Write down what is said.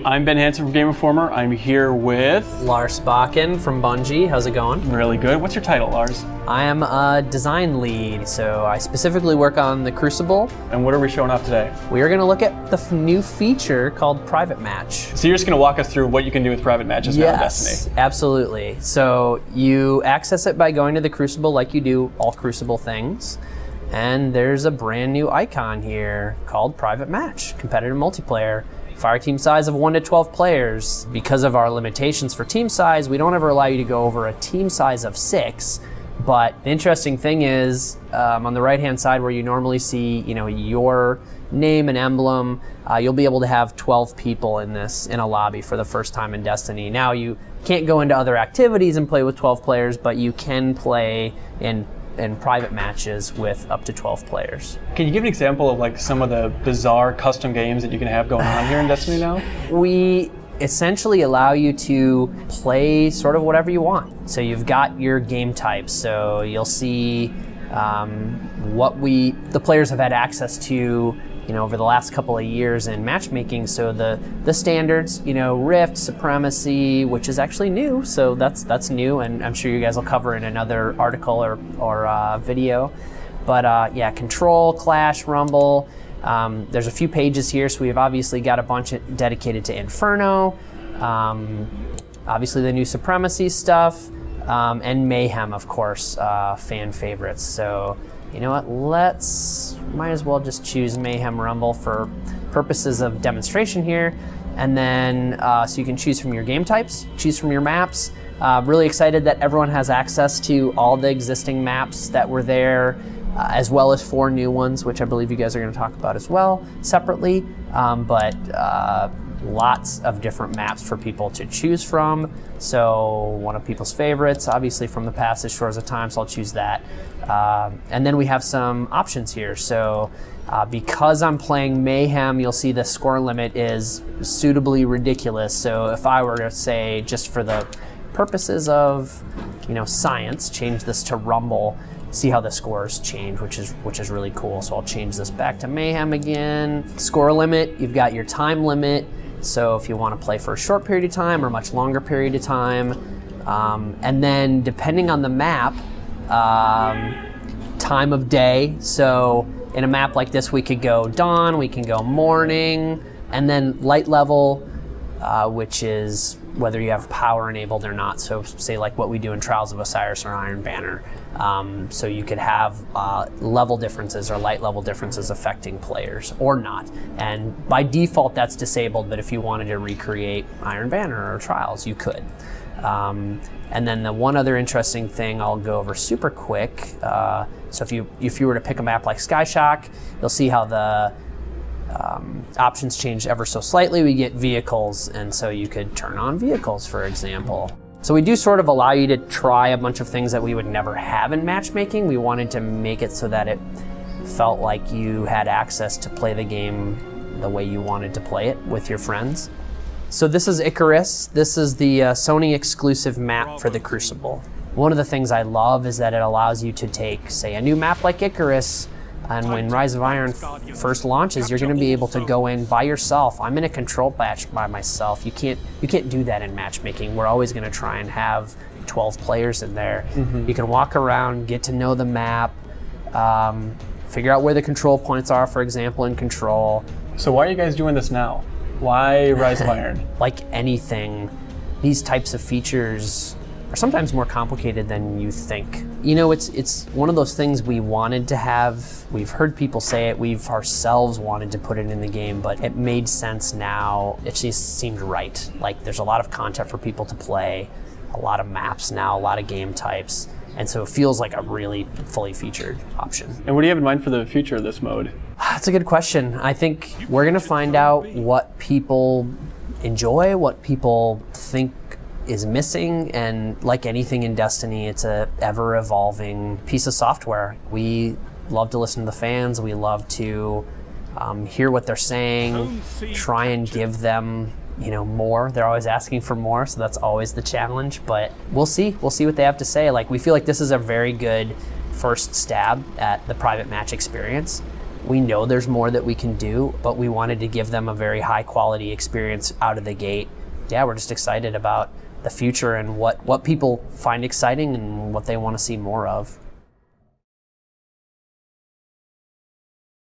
I'm Ben Hansen from Game Informer. I'm here with... Lars Bakken from Bungie. How's it going? Really good. What's your title, Lars? I am a design lead, so I specifically work on the Crucible. And what are we showing off today? We are going to look at the new feature called Private Match. So you're just going to walk us through what you can do with private matches now in Destiny. Yes, absolutely. So you access it by going to the Crucible like you do all Crucible things. And there's a brand new icon here called Private Match, competitive multiplayer. Fire team size of 1 to 12 players. Because of our limitations for team size, we don't ever allow you to go over a team size of 6. But the interesting thing is, on the right-hand side where you normally see, your name and emblem, you'll be able to have 12 people in a lobby for the first time in Destiny. Now you can't go into other activities and play with 12 players, but you can play in private matches with up to 12 players. Can you give an example of some of the bizarre custom games that you can have going on here in Destiny now? We essentially allow you to play sort of whatever you want. So you've got your game types. So you'll see what the players have had access to over the last couple of years in matchmaking. So the standards, Rift, Supremacy, which is actually new. So that's new, and I'm sure you guys will cover in another article or video. But Control, Clash, Rumble. There's a few pages here, so we've obviously got a bunch dedicated to Inferno. Obviously the new Supremacy stuff, and Mayhem, of course, fan favorites. So you know what, might as well just choose Mayhem Rumble for purposes of demonstration here. And then, so you can choose from your game types, choose from your maps. Really excited that everyone has access to all the existing maps that were there, as well as 4 new ones, which I believe you guys are gonna talk about as well, separately. But lots of different maps for people to choose from. So one of people's favorites, obviously from the past, is Shores of Time, so I'll choose that. And then we have some options here. So because I'm playing Mayhem, you'll see the score limit is suitably ridiculous. So if I were to say, just for the purposes of science, change this to Rumble, see how the scores change, which is really cool. So I'll change this back to Mayhem again. Score limit, you've got your time limit. So if you want to play for a short period of time or a much longer period of time. And then depending on the map, time of day. So in a map like this, we could go dawn, we can go morning, and then light level, which is whether you have power enabled or not. So say like what we do in Trials of Osiris or Iron Banner. So you could have level differences or light level differences affecting players or not. And by default, that's disabled, but if you wanted to recreate Iron Banner or Trials, you could. And then the one other interesting thing I'll go over super quick. So if you were to pick a map like Skyshock, you'll see how the options change ever so slightly. We get vehicles, and so you could turn on vehicles, for example. So we do sort of allow you to try a bunch of things that we would never have in matchmaking. We wanted to make it so that it felt like you had access to play the game the way you wanted to play it with your friends. So this is Icarus. This is the Sony exclusive map for the Crucible. One of the things I love is that it allows you to take, say, a new map like Icarus, and when Rise of Iron first launches, you're going to be able to go in by yourself. I'm in a control match by myself. You can't do that in matchmaking. We're always going to try and have 12 players in there. Mm-hmm. You can walk around, get to know the map, figure out where the control points are, for example, in Control. So why are you guys doing this now? Why Rise of Iron? Like anything, these types of features are sometimes more complicated than you think. It's one of those things we wanted to have. We've heard people say it. We've ourselves wanted to put it in the game, but it made sense now. It just seemed right. Like there's a lot of content for people to play, a lot of maps now, a lot of game types. And so it feels like a really fully featured option. And what do you have in mind for the future of this mode? That's a good question. I think we're going to find out what people enjoy, what people think is missing, and like anything in Destiny, it's a ever-evolving piece of software. We love to listen to the fans. We love to hear what they're saying, try and give them more. They're always asking for more, so that's always the challenge, but we'll see what they have to say. Like, we feel like this is a very good first stab at the private match experience. we know there's more that we can do, but we wanted to give them a very high quality experience out of the gate. Yeah, we're just excited about the future and what people find exciting and what they want to see more of.